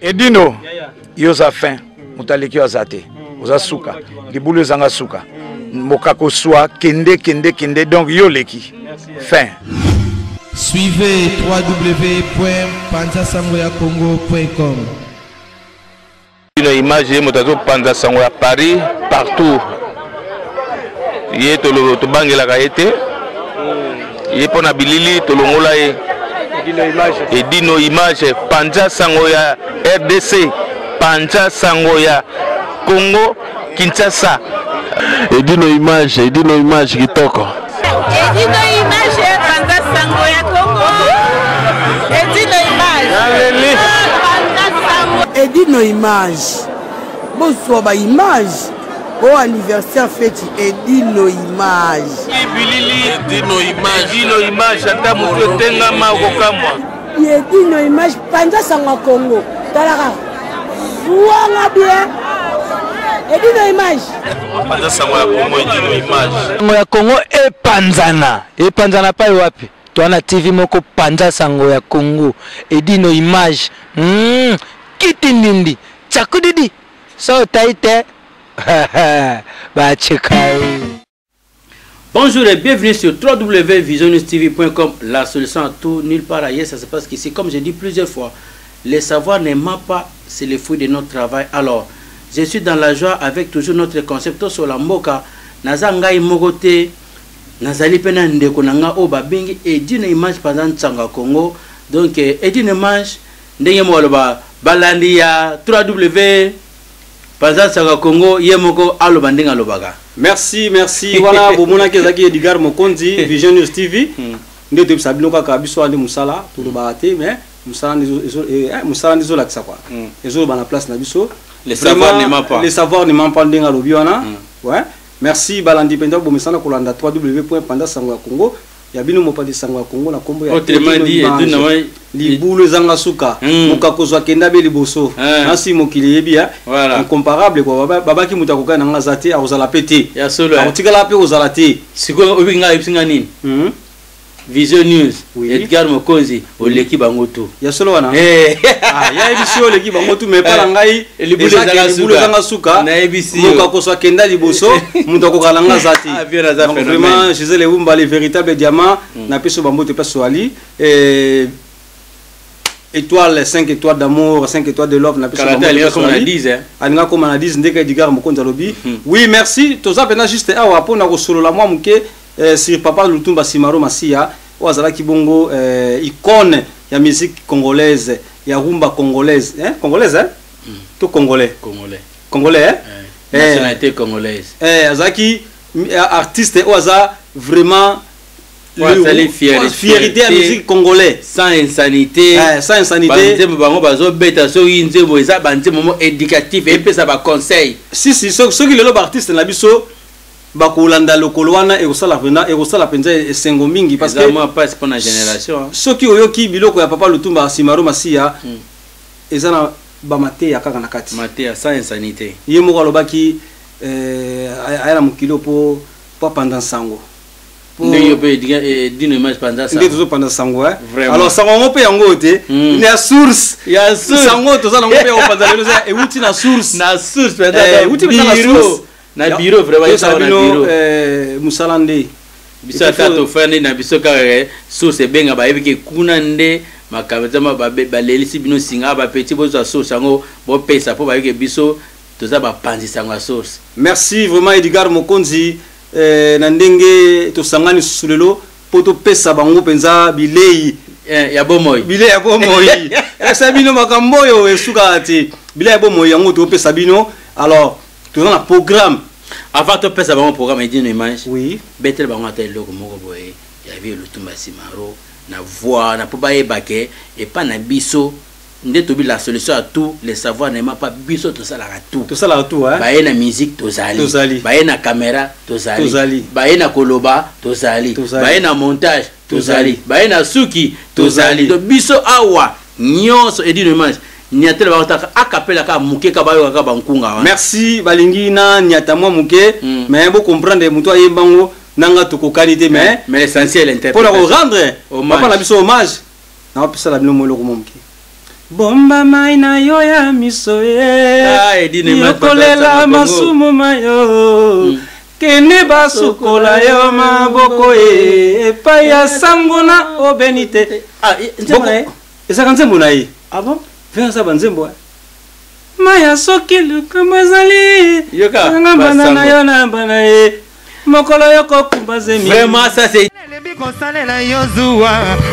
Edino, yoza fin, mutaleki azate, oza suka, libulu zanga suka, mokako soa, kende, donc yoleki, fin. Suivez www.panzasangoyacongo.com. Une image motazo Panza Sangoya Paris partout. Yé tolo to bangela kaete. Yé pona bilili tolongola ye. Edino image Panza Sangoya RDC, Panza Sangoya Congo Kinshasa. Edino image kitoko. Edino image Panza Sangoya Congo. Edino image. Edino image. Bonsoir ba image. Au anniversaire fête Edino image. Edino image ata muto tenga ma kokamwa. Edino image Panza Sangoya Congo. Talaka. Ouanga bien. Edino image. Panza Sangoya Congo Edino image. Sangoya Congo epanzana pa wapi? Tuana TV moko Panza Sangoya Congo Edino image. Kitindindi chakudidi so taite Bonjour et bienvenue sur www.visionnewstv.com. La solution à tout, nulle part ailleurs, ça se passe qu'ici. Comme j'ai dit plusieurs fois, les savoirs ne mentent pas, c'est le fruit de notre travail. Alors, je suis dans la joie avec toujours notre concept sur la Moka. Nazanga Imogote, Nazali Pena Ndeko Nanga Oba Bingi, et d'une image pendant Tsanga Congo. Donc, et d'une image, Ndenge Moloba, Balandia, 3W. Panza Sanga Congo, Yemoko, Alobanding Alobaga. Merci. Voilà, vous m'avez dit Edgar Mokonzi, Vision News TV. Nous devons savoir que Kabiso a des Moussala, tout le baraté, mais Moussala n'est pas là que ça. Les autres, la place Nabiso. Les savoirs ne mentent pas. Les savoirs ne mentent pas dans l'Obiona. Ouais. Merci, Balandi Penda, pour Moussala, pour l'anda www.pandasanga Congo. Il y a bien un de Sangoya Congo na Combo. Autrement dit, les boules zangasuka, mukakozwa kenda be liboso. Nasi mokili yebia. Voilà. Incomparable quoi. Baba ki mutakoka na ngazate a ozala pété. Ya solo. Otikala pe ozala té. Siko obinga ibsinga nini? Vision News. Edgar Mokonzi oleki bangoto. Ya solo wana. Ah, ya ebisi oleki bangoto mais pas ngai. Les boules zangasuka. Na ebisi. Mukakozwa kenda liboso, mutakoka na ngazate. Vraiment, je les umba les véritables diamants na peso bambote peso ali étoile 5 étoiles d'amour 5 étoiles de love na peso bambote comme on a dit aninga comme on a dit ndeka Edgar Mokonzi lobi. Oui, merci toza pena juste awa pona ko solo la moi muke sur papa Lutumba Simaro Masia wazala kibongo icône ya musique congolaise ya rumba congolaise congolaise tout congolais nationalité congolaise azaki artiste oza vraiment fierté à la musique congolaise sans insanité bango bazo beta so inzebo eza banze moment éducatif et pesa ba conseil si ceux qui le artiste na biso ba kolanda lokolo wana e kosala vena e kosala penza esengo mingi parce que moi pas pour la génération ceux qui oyoki biloko ya papa Lutumba Simaro Masia ezana ba mate ya kaka na kati mate sans insanité yemo alobaki ayala mukilo po pendant sango Ndenge pe dino image pendant ça. Ndenge pendant sango alors sango ngope yango te ni ya source sango to zala ngope ya pendant le et uti na source pendant uti na source na bureau vraiment ça na bureau musalande biso tato fane na biso ka source benga ba ebike kuna nde makabeza ba lelisi bino singa ba petit bozo source sango bo pesa po ba ebike biso to za ba panzi sango source. Merci vraiment Edgar Mokonzi. Na ndenge to sangani sulelo poto pesa bango penza bilei ya bomoy esa bino makambo yo esuka ati bilei ya bomoy yango to pesa bino alors to na programme avant to pesa bango programme Edino image oui betel bango ata eloko moko boye ya vie Lutumba Simaro na voix na po ba ebake et pas na biso ndeto bi la solution à tout les savoirs ne pas biso to sala tout hein ba na musique tozali ba na caméra tozali ba na koloba tozali ba na montage tozali ba na suki tozali to biso awa nyonso Edino image nyatel ba ta akapela ka muke ka bayo ka bankunga. Merci balingi na nyata moi muke mais bo comprendre muto ayembango nanga to ko qualité mais l'essentiel interprète pour rendre papa na biso hommage na pesa la bino mo loko muke bomba mai na yo ya miso yokolela masumu mayo kende basukola yo maboko epai ya sango na obeni te ezaka nzembo na ye venasa banzembo maya soki likambo ezali ngambana na yo na mbana ye mokolo yoko kumba zemi vraiment ça c'est lebi kosalela yo zuwa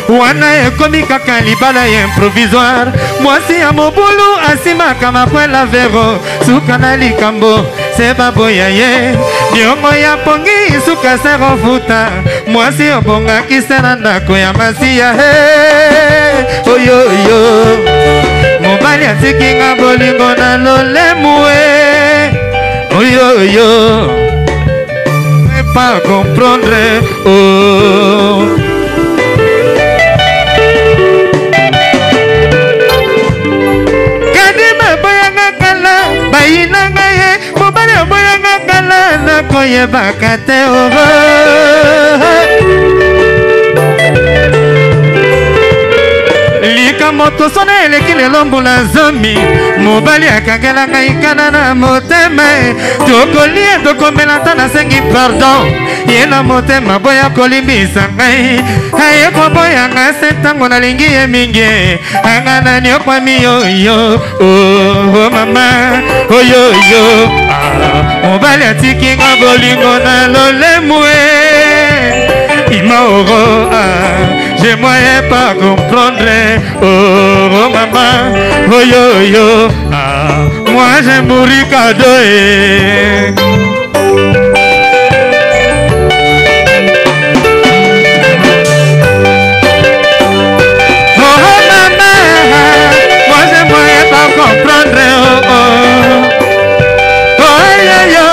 wana ekomi kaka libala ya improvisoire mwasi ya mobulu asimaka makwela vero suka na likambo se baboya ye biongo ya pongi suka se rofuta mwasi obongaki se na ndako ya masiya oyoyo mobali atikinga bolingo na lolemu oyoyo pas comprendre oh kadima boyanga kala bayinanga ye mobali boyanga kala na koyebaka te oh likambo tosona eleki lelo mbula zomi mobali akangela ngai kana na motema tokolia tokomela ta nasengi pardon ye na motema boya kolimbisa ngai aye koboyanga se ntango nalingi ye mingi anga nani okwami yoyo oh mama oyoyo mobali atikinga bolingo na lolemu Imaoro, j'ai moyen pas comprendre. Oh maman, oh yo yo, moi j'ai mouru cadeau. Oh maman, moi j'ai moyen pas comprendre. Oh yo yo,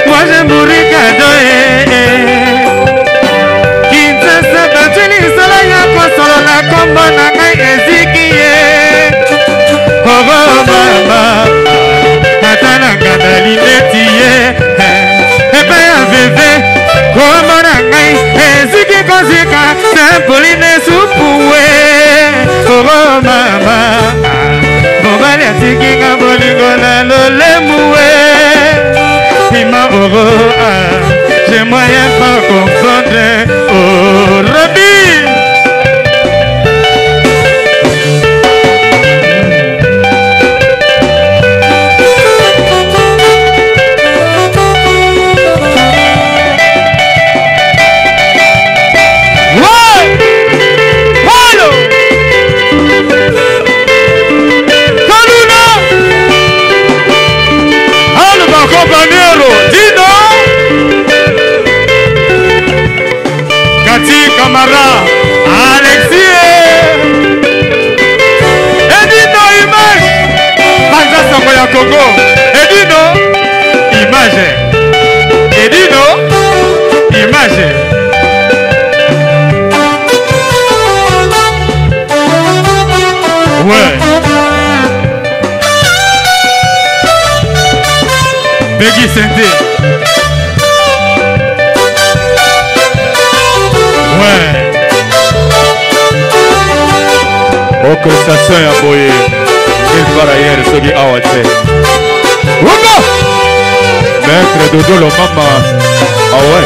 moi j'ai mouru cadeau. Kombo na ngai eziki ye oh mama ata na ngandali neti ye epe ya veve kombo na ngai eziki kozika sempoline supuwe oh mama mobali atiki nga bolingo na lolemuwe ima oro j'ai moyen pas comprendre oh Robi. Camara, Alexis, Edino Image, Banza Sango ya Congo, Edino Image, Edino Image. Ouais. Peggy Sente. Orchestration ya boye il para hier soki awa te waka maître Dodo lo mama awa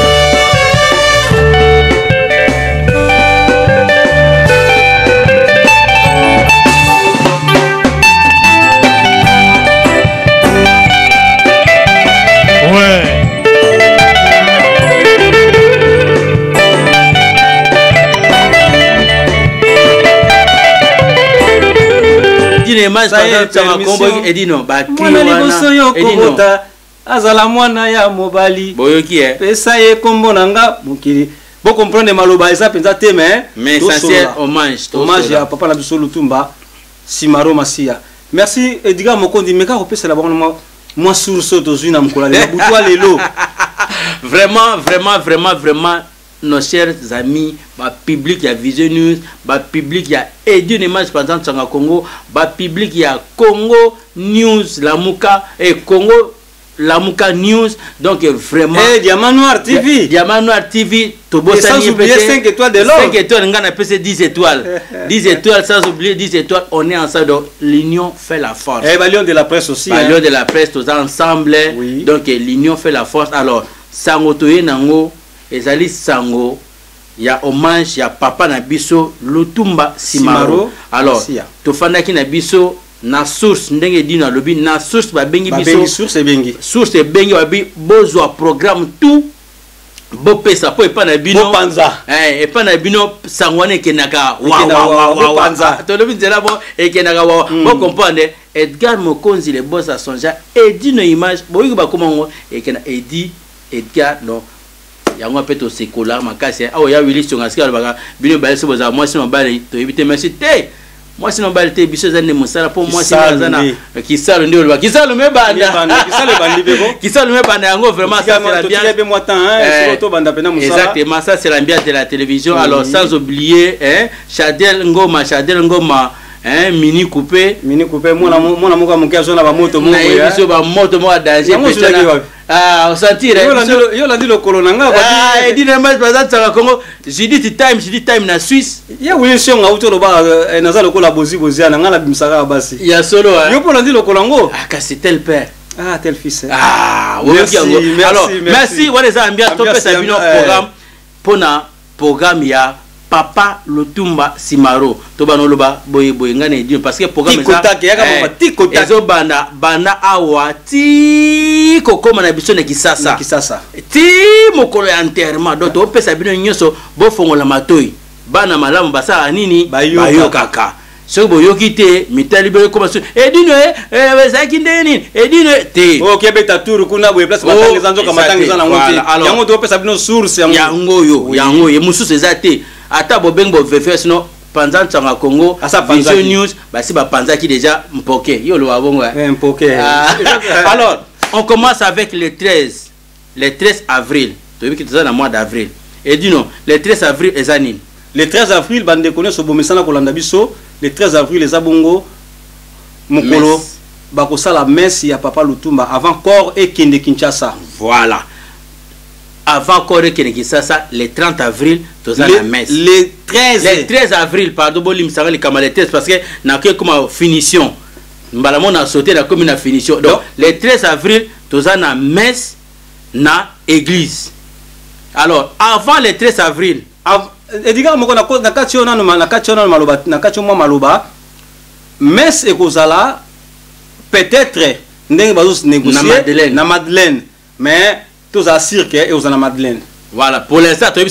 ouais azala mwana ya mobali boyoki pesa ye kombo nanga mokili bo comprendre maloba eza penza te mais essentiel hommage ya papa na biso Lutumba Simaro Masia. Merci Edgar Mokondi meka ko pesa la bonne moi source tozui na mkola le butwa lelo. Vraiment nos chers amis, ba public ya Vision News, ba public ya Edine Image pendant Congo, ba public ya Congo News Lamuka et Congo Lamuka News, donc vraiment. Et Diamant Noir TV. Diamant Noir TV, et sans oublier 5 étoiles de l'or. 5 étoiles, on a appelé 10 étoiles. 10 étoiles, sans oublier 10 étoiles, on est ensemble. Donc l'union fait la force. Et Lion de la presse aussi. Lion de la presse, tous ensemble. Oui. Donc l'union fait la force. Alors, Sango Toye Nango, Ezali Sango. Il y a hommage, il y a Papa Nabiso, Lutumba Simaro. Alors, Tofanda ki Nabiso, na source, ndenge di na lobby, na source ba bengi biso. Source e bengi. Source e bengi wabi, bozo programme tout. Bo pesa po epa na bino. Bo panza. Epa na bino sangwane kenaka. Wa panza. To lobby nzela bo ekenaka wa. Bo comprendre. Edgar Mokonzi le boss à sonja. Edi no image. Bo yuba komango ekena Edi Edgar no. Yango peto sekola makasi awo ya Willis Tongaska baka bino balese boza moi sino bale to ebite merci te moi sino bale te biso zane mosala po moi sino zana kisalo ndio ba kisalo me banda kisalo bandi beko kisalo me banda yango vraiment ça c'est la bien bien moi temps hein to banda pena mosala exactement ça c'est l'ambiance de la télévision alors sans oublier Chadel Ngoma mini coupé moi moka moka zona ba moto mo ya biso ba moto mo danger on sentir yo landi le colonanga et dit nemba présent ça Congo j'ai dit time na Suisse ya oui si on a auto ba naza le kola bozi na ngala bimsaka basi ya solo yo pour landi le colongo ka c'est tel père tel fils merci alors merci what is ambiance to pesa bino programme pona programme ya Papa Lutumba Simaro to banoloba boye ngane dio parce que programme ça ezo banda awa ti kokoma na biso na kisasa ti mokolo ya enterrement donc to pesa bino nyoso bo fongola matoi bana malamu basa nini bayo kaka so boyoki te mitali be koma so edino bezaki ndeni edino te OK beta tour kuna boye place matangeza nzoka matangeza na ngoti yango to pesa bino source yango ye mususu ezate ata bobengo vefe sino panza tsanga Congo Vision News basi ba panza qui déjà mpoke yo lo babongo mpoke alors on commence avec le 13 avril tu veux que tu es dans mois d'avril et dis non le 13 avril ezanine le 13 avril bande connaît so bomesana ko landa biso le 13 avril les abongo mokolo bako sala messe ya Papa Lutumba avant corps et kende Kinshasa voilà avant corps et kende Kinshasa le 30 avril la messe le 13 avril pardon bolim ça le kamaletes parce que na que comme finition mbalamo na sauté la comme na finition donc le 13 avril la messe na église alors avant le 13 avril ediga moko na katio na maloba na katio mo maloba messe e kozala peut-être ndenge bazo négocier na Madeleine mais tous à cirque et aux Madeleine. Voilà, pour l'instant, tu as vu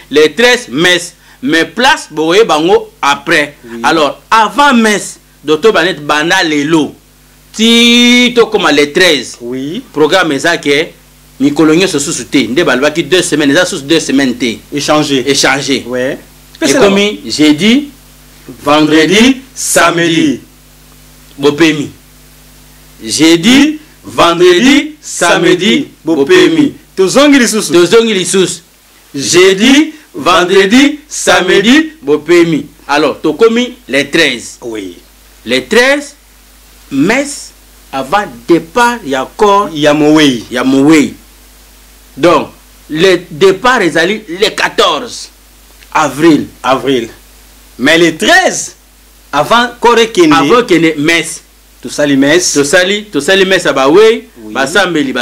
les 13 messes, mais place, vous voyez, bango après. Oui. Alors, avant messe, docteur Banet Banda Lelo, Tito comme les 13. Oui. Programme Ezake, Mikolonio se sous-souté. Nde balbaki 2 semaines, les sous 2 semaines. Échanger. Ouais. Et comme jeudi, vendredi, samedi. Bopemi. Jeudi, vendredi, samedi, bopemi. Tozongi lisusu. Jeudi, vendredi, samedi, bopemi. Alors, tokomi les 13. Oui. Les 13 messe avant départ, il y a encore Yamoué. Donc, le départ est allé le 14 avril. Mais le 13 avant Korekene. Avant Kene messe. Tout sali messe abawe basambeli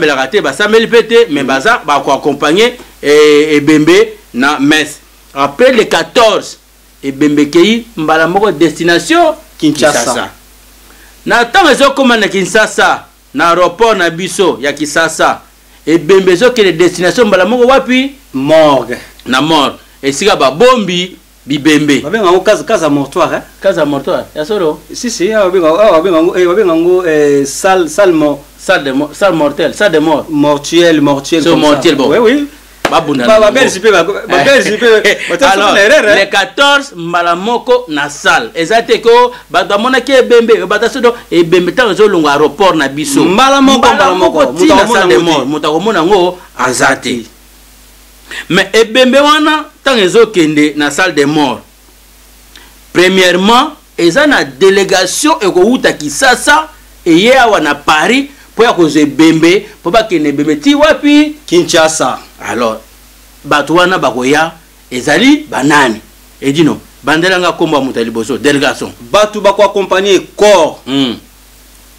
raté basambeli pété mais baza ba ko accompagner et bembe na messe après le 14 et bembe kei mbala moko destination Kinshasa na tango zo koma na Kinshasa na aéroport na biso ya Kinshasa et bembe zo ke destination mbala moko wapi morgue et sika ba bombi bibembe babenga ngo casa mortoire ya solo si babenga ngo salle de mort mortuel oui alors le 14 malamoko na salle ezate ko bato mona ke bembe batasodo e bembe tango zo longo aéroport na biso malamoko mutakomona ngo azate mais e bembe wana tant ezo kende na salle de mort premièrement eza na délégation ekouta Kinshasa et awa na Paris po ya kozwe bembe po bakende bembe ti wapi Kinshasa. Alors bato wana bakoya ezali banani edino bandelanga komba muta liboso délégation Bato bako accompagner corps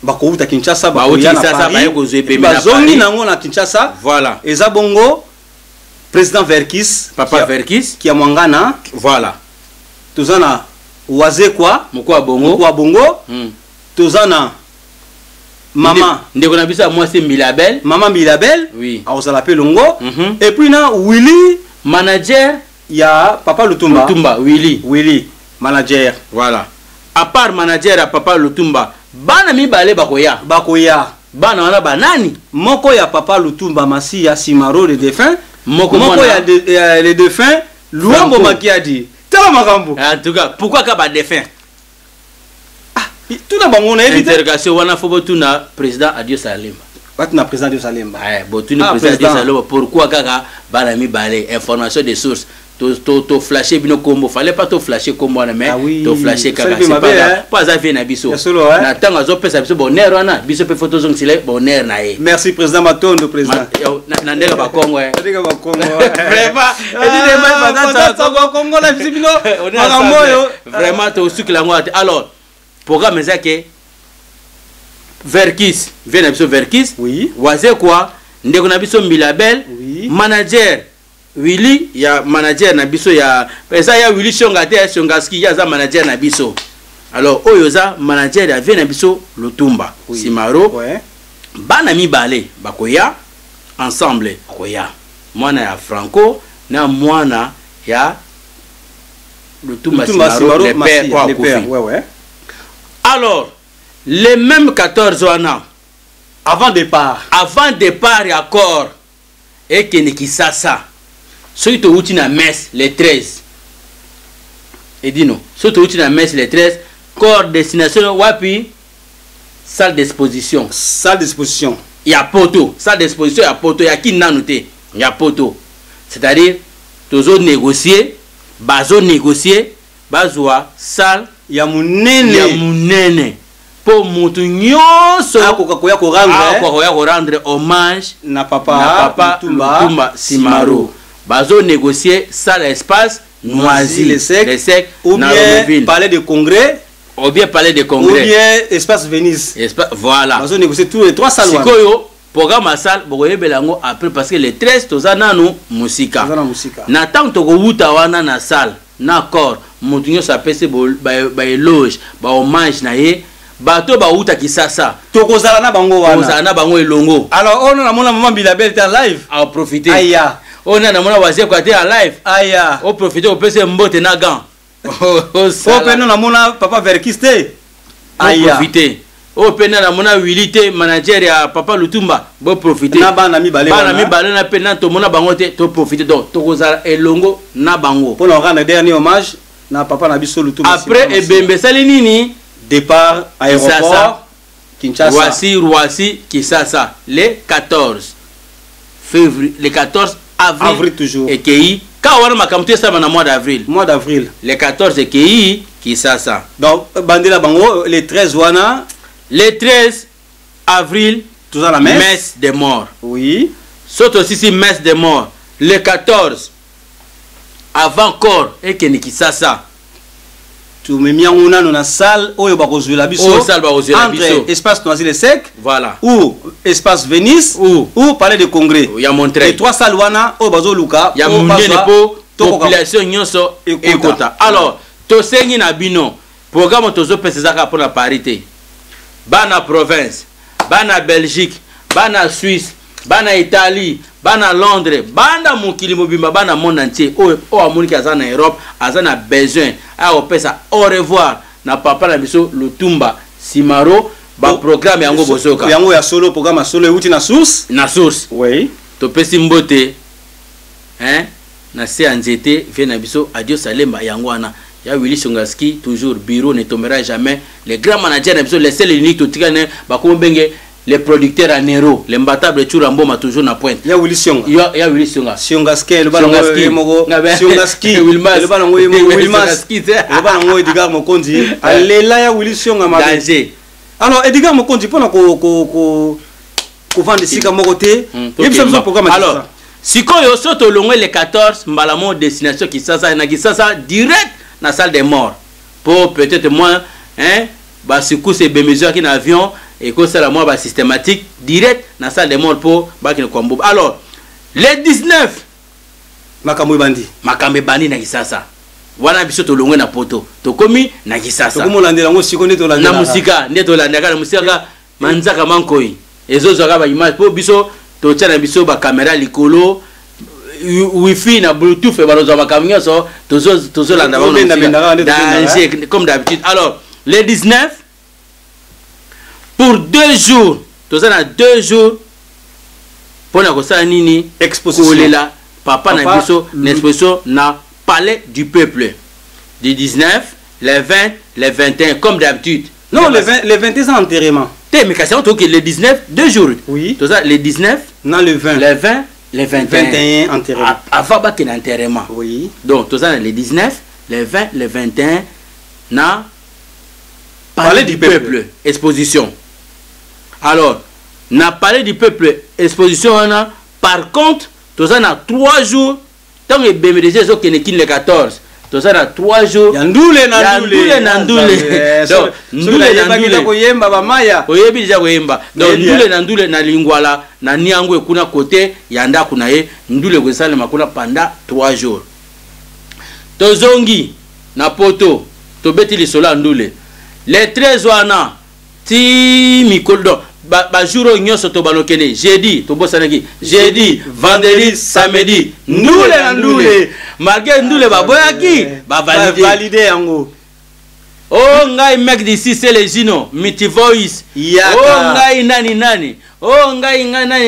bako uta Kinshasa bako ya na Paris bazongi nango na Kinshasa. Voilà. Eza bongo président Verkis Papa Verkis qui a mwangana. Voilà. Tozana Wazekwa Mukwa bongo Tozana Maman ndeko na biso mwasi Milabel. Maman Milabel. Oui. Aozala pe longo. Et puis na Willy manager ya Papa Lutumba. Willy manager. Voilà. À part manager à Papa Lutumba, bana mibale bakoya. Bana wana banani? Moko ya Papa Lutumba Masi ya Simaro le défunt. Moko ya le défunt Luambo Makiadi. Tala makambo. En tout cas, pourquoi ka ba défunt? Tout na bango na interrogation wana fobo tuna président Adio Salemba. Batuna président Adio Salemba. Botuni président Adio Salemba pourquoi kaka bana mibale information des sources. To flasher bino kombo fallait pas to flasher kombo na mais to flasher kaka c'est pas ça vient na biso na tanga zo pesa biso bonheur wana biso pe photo zong sile bonheur na ye. Merci président Matondo président na ndeka ba Kongo ndeka ba Kongo vraiment Kongo la bisibino vraiment to sukila ngwate. Alors programme ça que Verkis vient na biso Verkis waze quoi ndeko na biso Milabel manager Willy ya manager na biso ya pesa ya Willy Shongate Shongaski ya za manager na biso. Alors oyo za manager ya vient na biso Lutumba Simaro bana mibale bakoya ensemble koya mwana ya Franco na mwana ya Lutumba Simaro le père. Alors les mêmes 14 ans avant départ et accord et Kinshasa. Ceux qui ont na messe les 13. Et dis non. Ceux qui ont na messe les 13. Corps destination wapi salle d'exposition. Il y a poto. Salle d'exposition il y a poto. Il y a qui n'a noté. Il y a poto. C'est-à-dire toujours négocier, bazo négocier, bazoa salle. Il y a munene. Pour mutu nyonso akoya ko rendre hommage na papa Lutumba Simaro. Bazo négocier ça l'espace Noisy les secs ou bien palais de congrès ou bien espace Venise. Voilà. Bazo négocier tous les trois salles. Sikoyo programme salle boye belango après parce que les 13 tozana no musika. Na tant to wuta wana na salle na corps mutunyo sa pese ba éloge ba hommage na ye bato ba uta Kinshasa tokozala na bango wana kozala na bango elongo. Alors on a mona maman Bilabel était en live à profiter. Aya on a mona wazie kwa te en live. Aya on profiter on pese mbote na gant. On pena na mona papa Verkiste. Aya profiter. On pena na mona Willy te manager ya papa Lutumba bo profiter. Na bana mi balé na pena to mona bango te to profiter donc tokozala elongo na bango. Pour nous rendre dernier hommage na papa na biso Lutumba. Après ebembe sali nini départ aéroport Kinshasa. Roissy Kinshasa le 14 février, le 14 avril toujours. Et qui quand on a makamté ça dans mois d'avril. Le 14 et qui Kinshasa. Donc bandela bango le 13 wana le 13 avril tout ça la messe des morts. Oui. Saute aussi messe des morts le 14 avant corps et Kinshasa. Tu me mets en na salle oyo bakozwe la biso entre espace Noisy les secs voilà ou espace Venise ou palais de congrès ya montré et trois salles wana oyo bazo luka ya munene po population nyonso ekota. Alors to sengi na bino programme tozo pesezaka pour la parité bana province bana Belgique bana Suisse bana Italie bana Londres bana mukili mobimba bana monde entier o amoni ka na Europe azana besoin a opesa au revoir na papa na biso Lutumba Simaro ba programme yango bosoka yango ya solo programme solo uti na source oui to pesi mbote na se anjete vient na biso Adio Salemba yango wana ya Willy Shongaski toujours bureau ne tombera jamais les grands managers na biso les seuls uniques to tikane ba ko benge les producteurs à Nero, les imbattables de Churamboma toujours na pointe. Ya Willy Shonga. Ya Willy Shonga. Shongaski, le ballon Shongaski, le ballon Wilmas, le ballon Edgar Mokondi. Allez là ya Willy Shonga ma. Danger. Alors Edgar Mokondi pour vendre sika mokoté et puis ça programme alors sikoyo soto longwe le 14 mbalamo destination Kisasa na Kisasa direct na salle des morts pour peut-être moins hein ba secousse be mesure qui na avion et que ça la moi ba systématique direct na salle des morts pour ba ki ko mbobo alors le 19 makambo bandi na Kisasa wana biso to longwe na poto to komi na Kisasa to komolandela ngo siko ndeto landela na musika ndeto landaka na musika manzaka mankoi ezozo ka ba image po biso to tshana biso ba caméra likolo wifi na bluetooth ba lozo ba kamio so tozo landa ba comme d'habitude alors le 19 pour 2 jours tozana 2 jours pona ko sa nini exposition là papa na biso l'exposition na palais du peuple du 19 le 20 le 21 comme d'habitude non le 21 enterrement mais quand c'est le 19 2 jours oui toza le 19 non le 20 le 21 enterrement avant ba ken enterrement oui donc toza le 19 le 20 le 21 na palais du peuple exposition alors na palais du peuple exposition wana par contre toza na 3 jours tant que BMDG zo keneki le 14 toza na 3 jours ya ndule na ndule donc ndule na ndule ko yemba ba maya oyebi déjà ko yemba donc ndule na ndule na lingwala na niango ekuna côté ya ndako na ye ndule ko sala makuna pendant 3 jours tozongi na poto tobeti lisolo ndule le 13 wana ti mikolo ba jour nyonso to balokene jeudi to bosanaki jeudi vendredi samedi ndule na ndule malgré ndule ba boyaki ba valider yango oh ngai mec d'ici c'est les Gino Miti Voice oh ngai nani oh ngai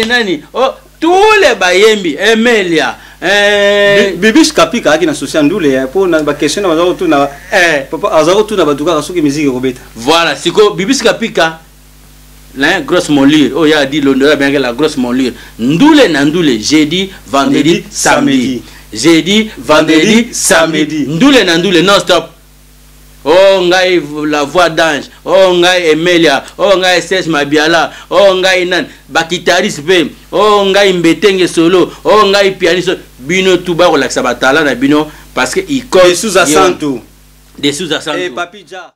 nani oh tous les bayembi Emelia Bibish Kapika qui na social ndule pour na ba question na bazaro tuna papa azaro tuna batuka soki musique robeta voilà siko Bibish Kapika la grosse molure oh ya dit l'honneur bien que la grosse molure ndule na ndule jeudi vendredi samedi jeudi vendredi samedi ndule na ndule non stop oh ngai la voix d'ange oh ngai Emelia oh ngai Serge Mabiala oh ngai nan ba guitariste pe oh ngai Mbetenge solo oh ngai pianiste bino tuba ko la sabatala na bino parce que il cause des sous-accents et Papi Ja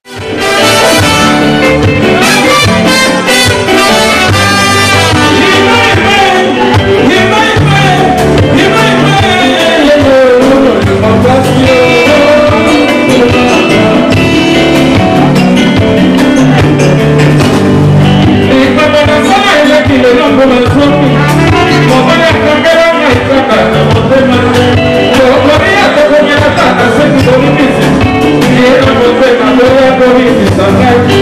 Thank you.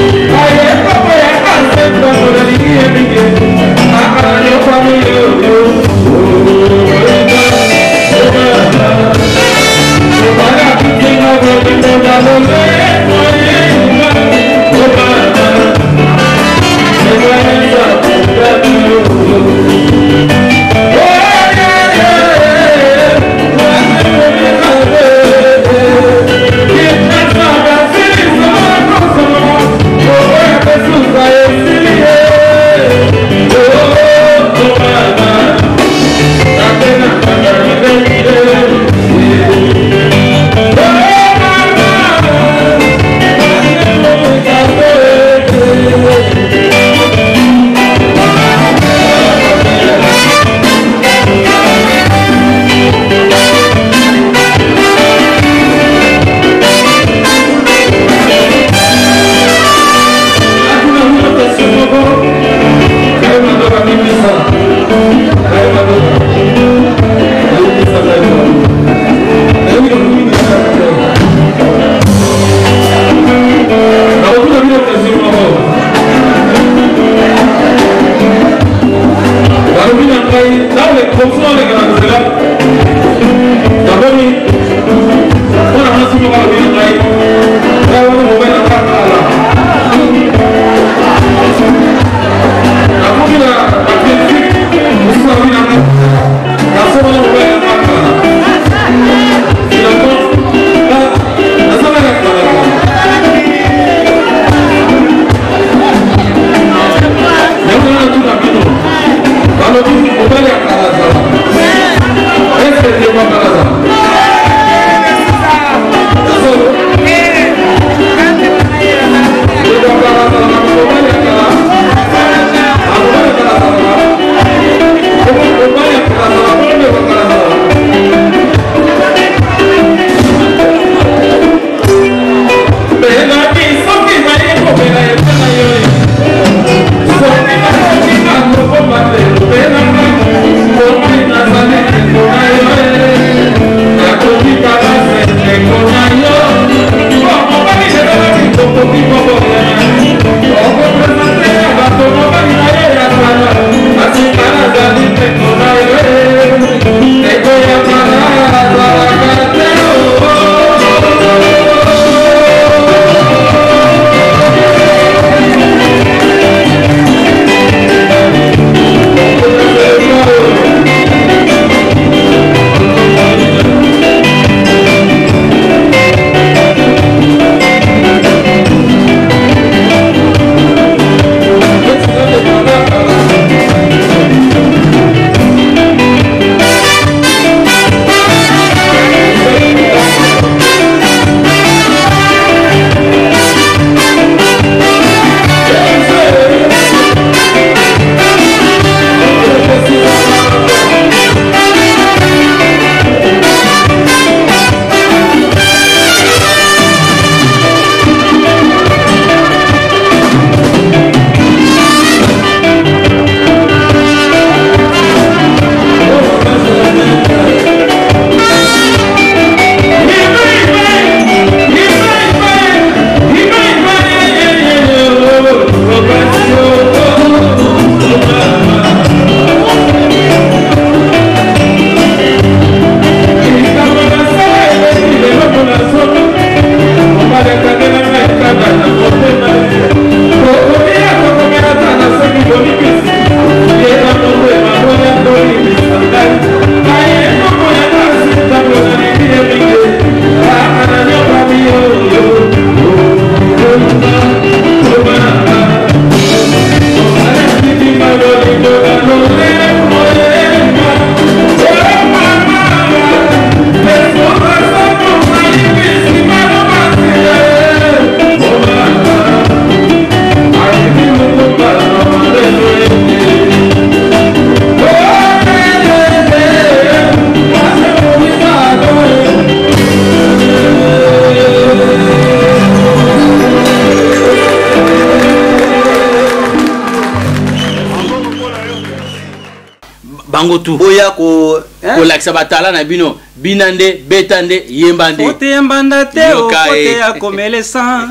Bangotu boya ko laksa batala na bino binande betande yembande ote yembanda te ote ya komele san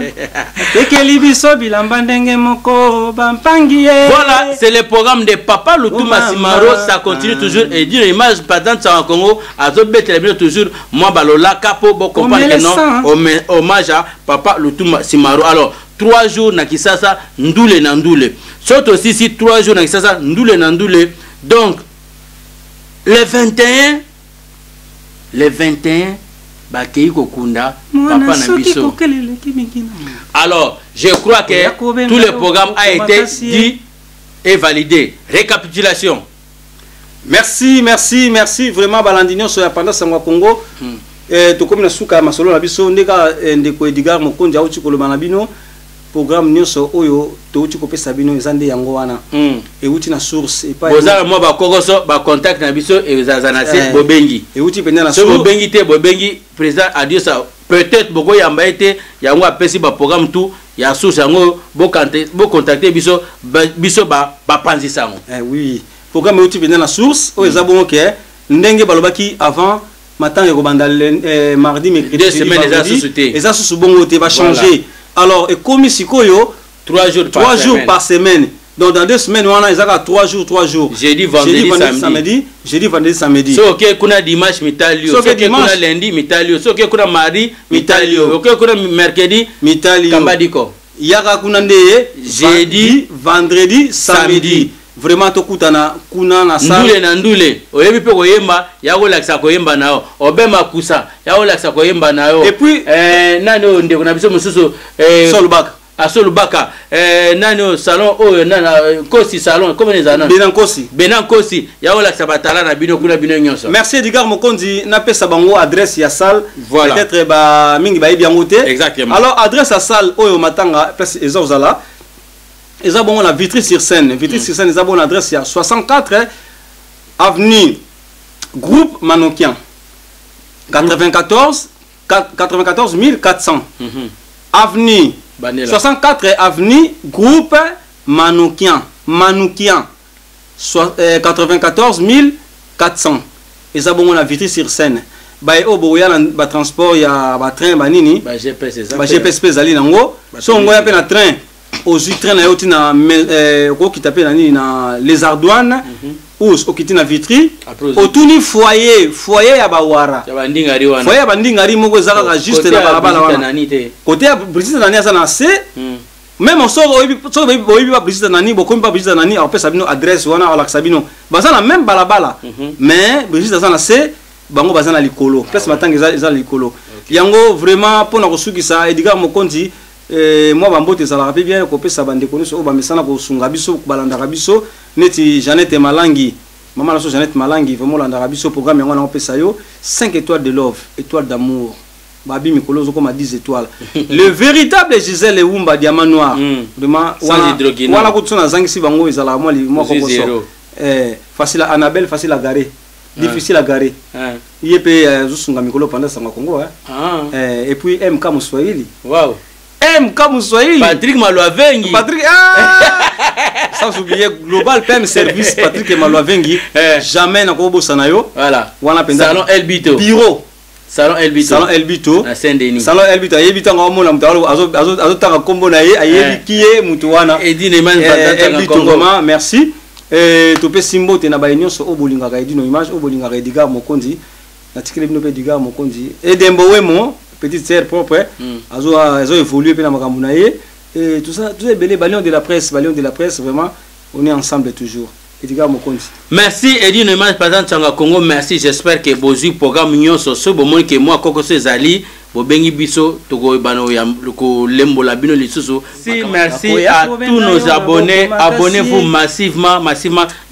tekeli biso bilamba ndenge moko bampangie. Voilà, c'est le programme de Papa Lutuma Simaro. Ça continue toujours et dire image pendant ça en Congo azo betele bino toujours moi balola capo bo comprendre que non hommage à Papa Lutuma Simaro. Alors 3 jours na Kisasa ndule na ndule surtout aussi 3 jours na Kisasa ndule na ndule. Donc le 21 Bakei Kokunda Papa Nabiso. Alors je crois que tout le programme a été dit et validé. Récapitulation. Merci vraiment Balandinho sur la pendant Sangwa Congo. To comme na suka masolo na biso ndeka ndeko Edgar Mokonzi auti ko manabino programme nyonso oyo to uti ko pesa bino ezande yango wana e uti na source e pas bozala mo ba kokoso ba contact na biso e zazana se bobengi e uti penda na source bobengi te bobengi président a dit ça peut-être boko yamba été yango apesi ba programme tout ya source yango bo contacter biso ba panzisa ngo oui programme uti penda na source o ezabongo ke ndenge balobaki avant matin et robanda mardi mercredi 2 semaines les sociétés et ça sous bongo te va changer. Alors et comme ici koyo 3 jours par semaine. Donc dans 2 semaines on a exactement 3 jours. Jeudi vendredi samedi. Jeudi vendredi samedi. So OK kuna dimanche mitalio, so OK kuna lundi mitalio, so OK kuna mardi mitalio, OK kuna mercredi mitalio. Kambadiko. Yaka kuna ndeye jeudi vendredi samedi. Vraiment to kutana kuna na sa ndule na ndule oyebi pe koyemba yako lakisa koyemba nao obema kusa yako lakisa koyemba nao et puis nano ndeko na biso mususu Solubaka Asolubaka nano salon oyo nana kosi salon comment les anan Benan Kosi yako lakisa batala na bino kuna bino nyonso. Merci Edgar Mokonzi na pesa bango adresse ya salle voilà. Peut-être ba mingi ba yebi yango te. Exactement. Alors adresse à salle oyo matanga place ezozala Ils ont la Vitry-sur-Seine. Vitry-sur-Seine, ils ont l'adresse, il y a 64 avenue Groupe Manoukian. 94 400. Avenue 64 avenue Groupe Manoukian. 94 400. Ils ont la Vitry-sur-Seine. Il y a transport, il y a train, il y a GPS, il y a train. Aussi train na qui tapé na les Ardouanes ou okiti na Vitry otuni foyer ya bawara foyer ya bandingari moko zaka juste na balabala wana côté ya Brigitte Nani asa na C même so oyibi ba Brigitte Nani bokomi ba Brigitte Nani apesa bino adresse wana ala sabino baza na même balabala mais Brigitte asa na C bango baza na likolo place matanga eza likolo yango vraiment pona kosukisa Edgar Mokonzi moi bambote ça la bien ko pesa bande kono so ba mesana ko sunga biso balanda biso neti Jeannette Malangi maman la so Jeannette Malangi vraiment landa biso programme yango na pesa yo 5 étoiles de love, étoiles d'amour babi mikolo zo comme 10 étoiles le véritable Gisèle Ewumba diamant noir vraiment wala ko tsona zangisi bango ezala moi ko so facile à Annabelle, facile à garer difficile à garer yepé zo sunga mikolo pendant ça Congo et puis MK Moswahili waouh comme Swahili Patrick Maloavengi Patrick sans oublier Global PM Service Patrick Maloavengi jamais na ko bossa na yo voilà wana penda Salon Elbito bureau Salon Elbito na Saint-Denis Salon Elbito yebita ngo mona mutalo azo tanga kombo na ye ayebi kiye mutu wana Edine Image patata Kongo merci to pe simbo te na ba nyonso obolinga ka Edino Image obolinga ka Edgar Mokonzi na tikele bino pe Edgar Mokonzi Edembo Wemo petite sœur propre azo évolué pe na makambo na ye et tout ça belé balion de la presse vraiment on est ensemble toujours Edgar Mokonzi merci Edino Image patata Tchanga Congo merci j'espère que bozu programme nyonso so bomoni que moi koko sezali bobengi biso toko bano ya ko lembola bino lisusu si merci à tous nos abonnés abonnez-vous massivement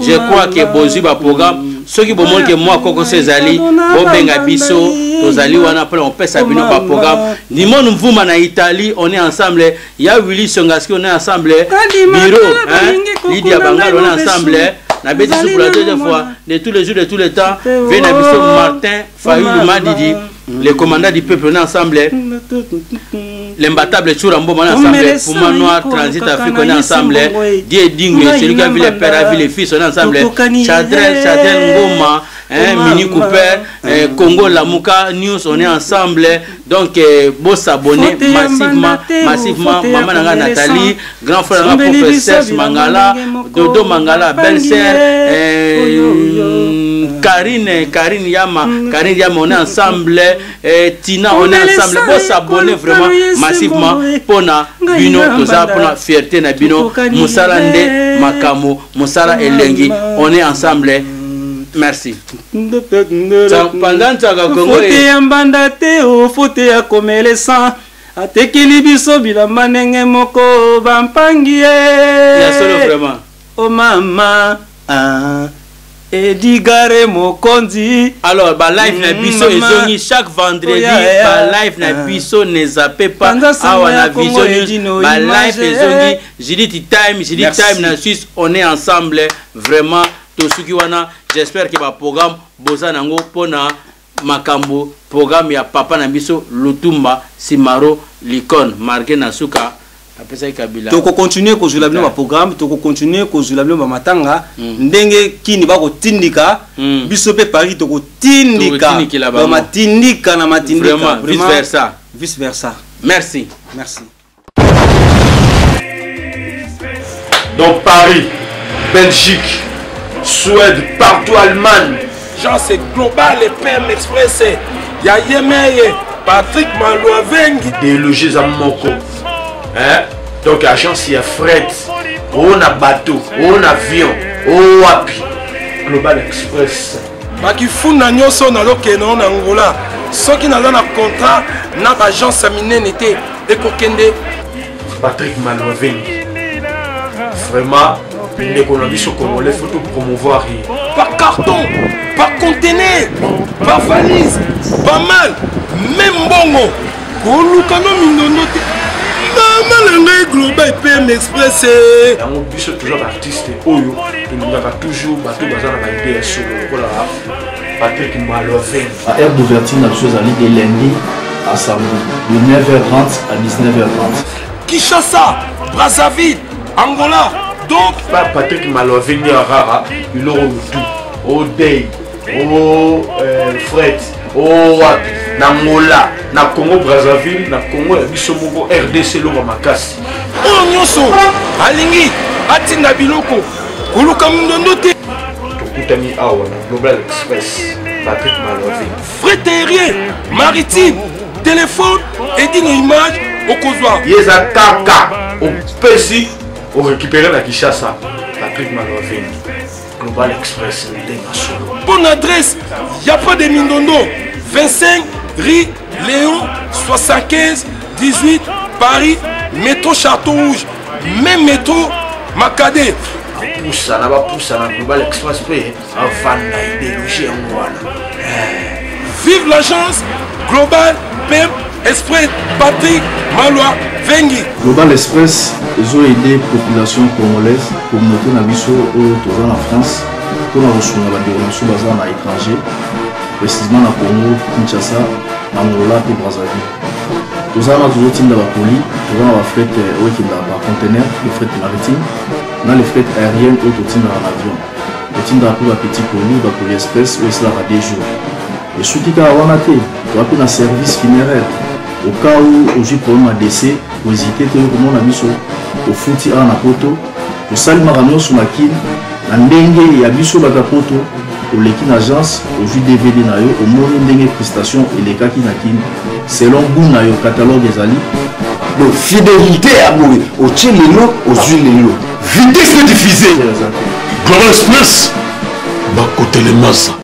je crois que bozu ba programme ceux qui bomoni que moi koko sezali bobenga biso tozali wana après on pèse bino ba programme Nimon Mvuma na Italie on est ensemble il y a Willy Songaski on est ensemble bureau Lydia Bangal on est ensemble na bêtise pour la deuxième fois de tous les jours de tous les temps vient biso Martin Fayoulou Madidi les commandants du peuple on est ensemble l'imbattable Chourambo on est ensemble Pouma Noir Transit Afrique on est ensemble Dieu Dingue celui qui a vu les pères a vu les fils on est ensemble Chadren Ngoma Mini Cooper Congo Lamuka News on est ensemble donc beau s'abonner massivement maman nanga Nathalie grand frère nanga professeur Mangala Dodo Mangala belle sœur Karine Yama on est ensemble Tina on est ensemble beau s'abonner vraiment massivement pona bino toza pona fierté na bino Musala nde makamo Musala elengi on est ensemble. Merci. Pendant Tchanga Congo mbanda te o fote ya komele sang atekili biso bilamba ndenge moko bampangi ya solo vraiment oh mama Edgar Mokonzi alors ba live na biso ezongi chaque vendredi ba live na biso ne zappez pas awa na vision ba live ezongi Judith time na Suisse on est ensemble vraiment tosuki wana j'espère que ba programme boza nango pona makambo programme ya papa na biso Lutumba Simaro Likon marqué na suka apesa kabila to ko continuer ko zula bino ba programme to ko continuer ko zula bino ba matanga ndenge kini ba ko tindika biso pe Paris to ko tindika ba matindika na matindika vraiment vice versa merci donc Paris Belgique Suède, partout Allemagne. Genre c'est global et PM Express. Ya Yemeye, Patrick Maloavengi. Des logis à Moko. Donc agence il y a fret. On a bateau, on a avion, on a api. Global Express. Baki funa nyoso na lokeno na Angola. Soki na na contrat na agence minene te ekokende Patrick Maloavengi. Vraiment l'économie congolaise, il faut promouvoir. Par carton, par conteneur, par valise, pas mal, même bongo. Pour nous, quand nous Mamalanga Global PM Express. Yango biso toujours artiste oyo tolingaka toujours bato baza na baide ya solo lokola Patrick Maloven. À aire d'ouverture na biso ezali de lundi à samedi de 9h30 à 19h30. Kinshasa, Brazzaville, Angola. Donc Patrick Maloven ya rara iloro mutu o day o Fred o wapi na Angola na Congo Brazzaville na Congo ya biso moko RDC loba makasi o nyonso alingi atinda biloko koluka mundondo te tokutani awa na Global Express Patrick Maloven fret aérien maritime téléphone edino image okozwa yeza kaka opesi o récupérer la Kinshasa Patrick Maloven Global Express bonne adresse y a pas de Mindondo 25 rue Léon 75 18 Paris métro Château Rouge même métro Macadé poussa na Global Express pe avant idéologie ngwana vive l'agence Global PM Express Patrick Maloven. Global Express ils ont aidé la population congolaise, communauté Nabiso en France, pour la reçu la déronation basée à l'étranger, précisément à Congo, Kinshasa, Angola et Brazzaville. Nous avons toujours team de la colis, nous avons la fret par conteneur, le fret maritime, nous avons les fret aériennes au team dans l'avion. Le team de la petit colis, la colis express, où c'est là des jours. Et ce qui est à Wanate, nous avons un service funéraire. Au cas où j'ai problème à décès, pour hésiter, comment on a mis au fouti à Napoto, au salle Maramio sur la kin, la ndenge ya biso baka poto, au l'équipe agence, au jus DVD na yo, au monde ndenge prestation et les kaki na kin, selon goût na yo catalogue des ali. Donc fidélité à mourir, au tchelelo, au zulelo. Vitesse de diffuser. Global Express, bas côté les masses.